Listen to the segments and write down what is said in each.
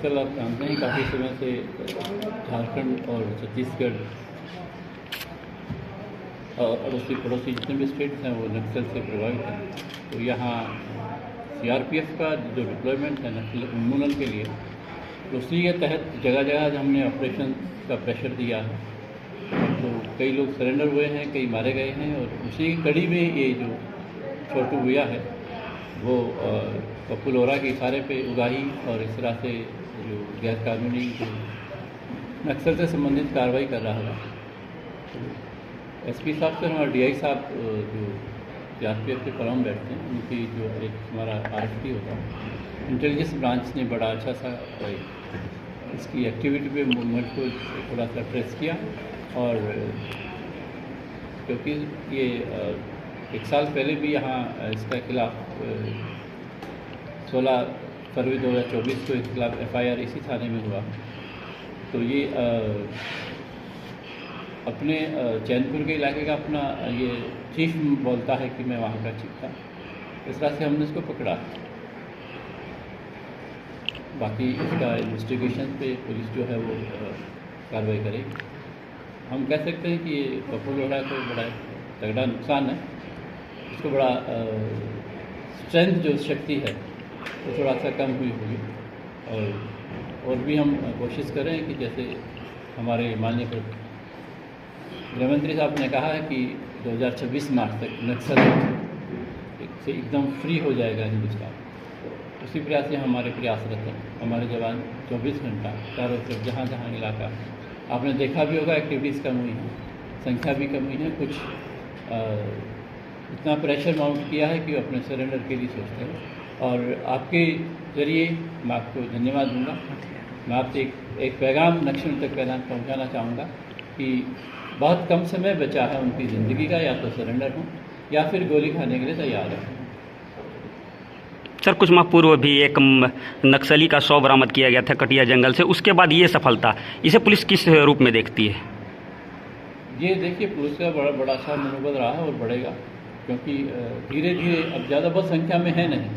नक्सल आप जानते हैं काफ़ी समय से झारखंड और छत्तीसगढ़ और उसके पड़ोसी जितने भी स्टेट्स हैं वो नक्सल से प्रभावित हैं। तो यहाँ सीआरपीएफ का जो डिप्लॉयमेंट है नक्सल उन्मूलन के लिए, तो उसी के तहत जगह जगह हमने ऑपरेशन का प्रेशर दिया है। तो कई लोग सरेंडर हुए हैं, कई मारे गए हैं, और उसी की कड़ी में ये जो छोटू भैया है वो पप्पू लोहरा के इशारे पे उगाही और इस तरह से जो गैरकानूनी जो नक्सल से संबंधित कार्रवाई कर रहा था। एसपी साहब से हमारे डीआई साहब जो सीआरपीएफ के कलम बैठते हैं, उनकी जो एक हमारा आरएफटी होता है, इंटेलिजेंस ब्रांच ने बड़ा अच्छा सा इसकी एक्टिविटी पे मूवमेंट को थोड़ा सा ट्रेस किया। और क्योंकि ये 1 साल पहले भी यहाँ इसका खिलाफ 16 फरवरी 2024 को इसके खिलाफ FIR इसी थाने में हुआ। तो ये अपने चैनपुर के इलाके का अपना ये चीफ बोलता है कि मैं वहाँ का चीफ था, इस तरह से हमने इसको पकड़ा। बाकी इसका इन्वेस्टिगेशन पे पुलिस जो है वो कार्रवाई करेगी। हम कह सकते हैं कि ये पप्पू लोहरा को बड़ा तगड़ा नुकसान है, इसको बड़ा स्ट्रेंथ जो शक्ति है वो थोड़ा सा कम हुई होगी। और भी हम कोशिश करें कि जैसे हमारे माननीय गृहमंत्री साहब ने कहा है कि 2026 मार्च तक नक्सल से एकदम फ्री हो जाएगा हिंदुस्तान, उसी प्रयास से हमारे प्रयासरत हैं। हमारे जवान 24 घंटा चारों तरफ जहाँ जहाँ इलाका, आपने देखा भी होगा एक्टिविटीज़ कम हुई हैं, संख्या भी कम हुई है। कुछ इतना प्रेशर माउंट किया है कि अपने सरेंडर के लिए सोचते हैं। और आपके ज़रिए मैं आपको धन्यवाद दूंगा। मैं आपसे एक पैगाम नक्सल तक पहुँचाना चाहूँगा कि बहुत कम समय बचा है उनकी ज़िंदगी का, या तो सरेंडर हों या फिर गोली खाने के लिए तैयार है। सर, कुछ माह पूर्व भी एक नक्सली का शव बरामद किया गया था कटिया जंगल से, उसके बाद ये सफलता, इसे पुलिस किस रूप में देखती है? ये देखिए, पुलिस का बड़ा अच्छा मनोबल रहा है और बढ़ेगा, क्योंकि धीरे धीरे अब ज़्यादा बहुत संख्या में है नहीं,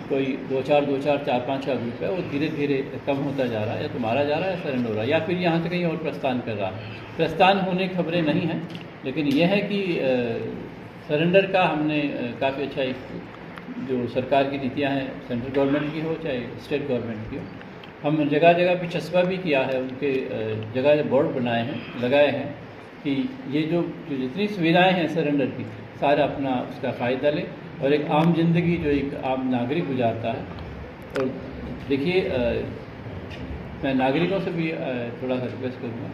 कोई 2-4 4-5 का ग्रुप है, वो धीरे धीरे कम होता जा रहा है, या तो मारा जा रहा है, सरेंडर हो रहा है, या फिर यहाँ से कहीं और प्रस्थान कर रहा है। प्रस्थान होने की खबरें नहीं हैं, लेकिन यह है कि सरेंडर का हमने काफ़ी अच्छा जो सरकार की नीतियाँ हैं, सेंट्रल गवर्नमेंट की हो चाहे स्टेट गवर्नमेंट की हो, हम जगह जगह पे चस्पा भी किया है, उनके जगह बोर्ड बनाए हैं, लगाए हैं कि ये जो जितनी सुविधाएं हैं सरेंडर की, सारा अपना उसका फ़ायदा लें और एक आम जिंदगी जो एक आम नागरिक गुजारता है। और देखिए, मैं नागरिकों से भी थोड़ा सा रिक्वेस्ट करूँगा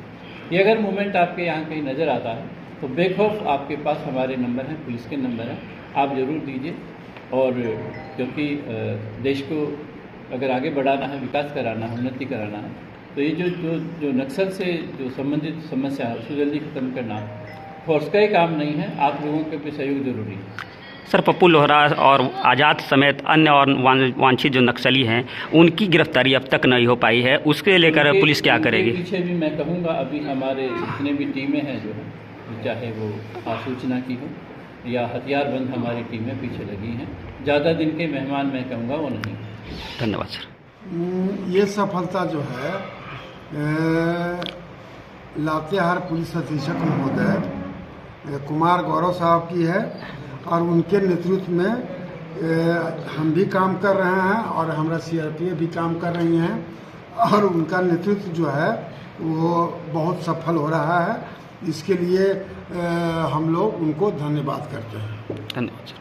कि अगर मूवमेंट आपके यहाँ कहीं नज़र आता है तो बेखौफ आपके पास हमारे नंबर हैं, पुलिस के नंबर हैं, आप ज़रूर दीजिए। और क्योंकि देश को अगर आगे बढ़ाना है, विकास कराना है, उन्नति कराना है, तो ये जो नक्सल से जो संबंधित समस्या है उसको जल्दी ख़त्म करना फोर्स का ही काम नहीं है, आप लोगों के भी सहयोग जरूरी है। सर, पप्पू लोहरा और आज़ाद समेत अन्य और वांछित जो नक्सली हैं, उनकी गिरफ्तारी अब तक नहीं हो पाई है, उसके लेकर पुलिस क्या करेगी? पीछे भी मैं कहूँगा, अभी हमारे जितने भी टीमें हैं जो है, चाहे वो आसूचना की हो या हथियारबंद हमारी टीमें पीछे लगी हैं। ज़्यादा दिन के मेहमान मैं कहूँगा वो नहीं। धन्यवाद सर। ये सफलता जो है लातेहार पुलिस अधीक्षक महोदय कुमार गौरव साहब की है, और उनके नेतृत्व में हम भी काम कर रहे हैं और हमारा CRPF भी काम कर रही हैं, और उनका नेतृत्व जो है वो बहुत सफल हो रहा है। इसके लिए हम लोग उनको धन्यवाद करते हैं। धन्यवाद सर।